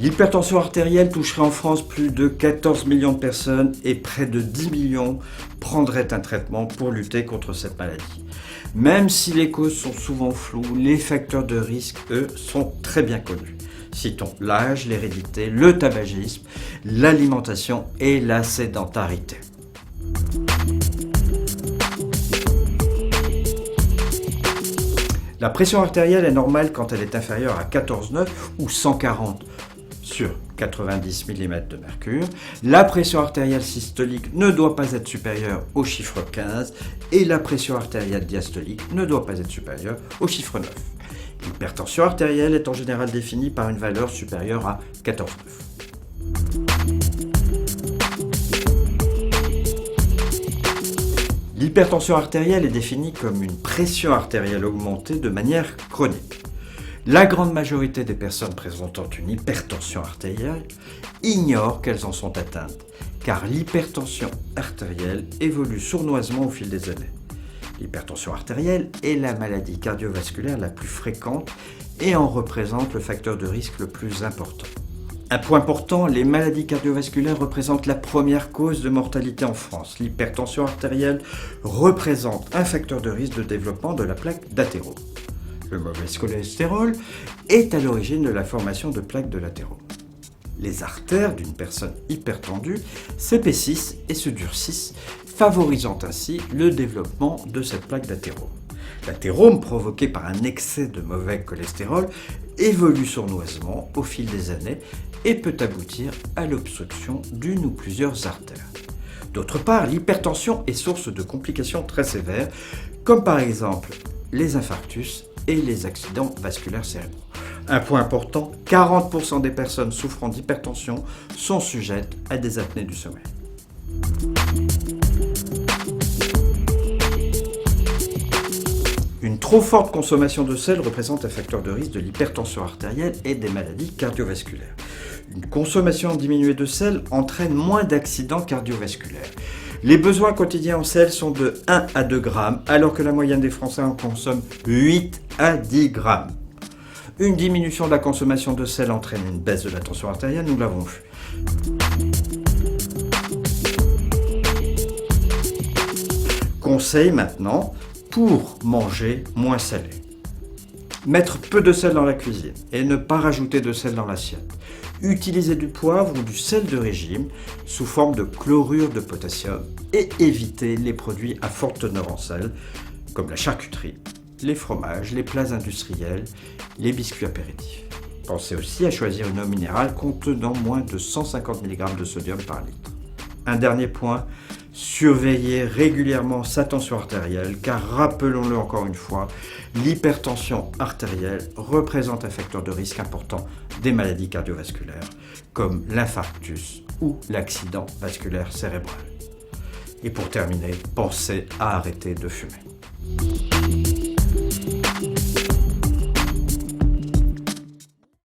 L'hypertension artérielle toucherait en France plus de 14 millions de personnes et près de 10 millions prendraient un traitement pour lutter contre cette maladie. Même si les causes sont souvent floues, les facteurs de risque, eux, sont très bien connus. Citons l'âge, l'hérédité, le tabagisme, l'alimentation et la sédentarité. La pression artérielle est normale quand elle est inférieure à 14,9 ou 140 sur 90 mm de mercure. La pression artérielle systolique ne doit pas être supérieure au chiffre 15 et la pression artérielle diastolique ne doit pas être supérieure au chiffre 9. L'hypertension artérielle est en général définie par une valeur supérieure à 14,9. L'hypertension artérielle est définie comme une pression artérielle augmentée de manière chronique. La grande majorité des personnes présentant une hypertension artérielle ignorent qu'elles en sont atteintes, car l'hypertension artérielle évolue sournoisement au fil des années. L'hypertension artérielle est la maladie cardiovasculaire la plus fréquente et en représente le facteur de risque le plus important. Un point important, les maladies cardiovasculaires représentent la première cause de mortalité en France. L'hypertension artérielle représente un facteur de risque de développement de la plaque d'athérome. Le mauvais cholestérol est à l'origine de la formation de plaques de l'athérome. Les artères d'une personne hypertendue s'épaississent et se durcissent, favorisant ainsi le développement de cette plaque d'athérome. L'athérome, provoqué par un excès de mauvais cholestérol, évolue sournoisement au fil des années et peut aboutir à l'obstruction d'une ou plusieurs artères. D'autre part, l'hypertension est source de complications très sévères, comme par exemple les infarctus et les accidents vasculaires cérébraux. Un point important, 40% des personnes souffrant d'hypertension sont sujettes à des apnées du sommeil. Une trop forte consommation de sel représente un facteur de risque de l'hypertension artérielle et des maladies cardiovasculaires. Une consommation diminuée de sel entraîne moins d'accidents cardiovasculaires. Les besoins quotidiens en sel sont de 1 à 2 grammes, alors que la moyenne des Français en consomme 8 à 10 grammes. Une diminution de la consommation de sel entraîne une baisse de la tension artérielle, nous l'avons vu. Conseil maintenant pour manger moins salé. Mettre peu de sel dans la cuisine et ne pas rajouter de sel dans l'assiette. Utiliser du poivre ou du sel de régime sous forme de chlorure de potassium et éviter les produits à forte teneur en sel comme la charcuterie, les fromages, les plats industriels, les biscuits apéritifs. Pensez aussi à choisir une eau minérale contenant moins de 150 mg de sodium par litre. Un dernier point, surveillez régulièrement sa tension artérielle car rappelons-le encore une fois, l'hypertension artérielle représente un facteur de risque important des maladies cardiovasculaires comme l'infarctus ou l'accident vasculaire cérébral. Et pour terminer, pensez à arrêter de fumer.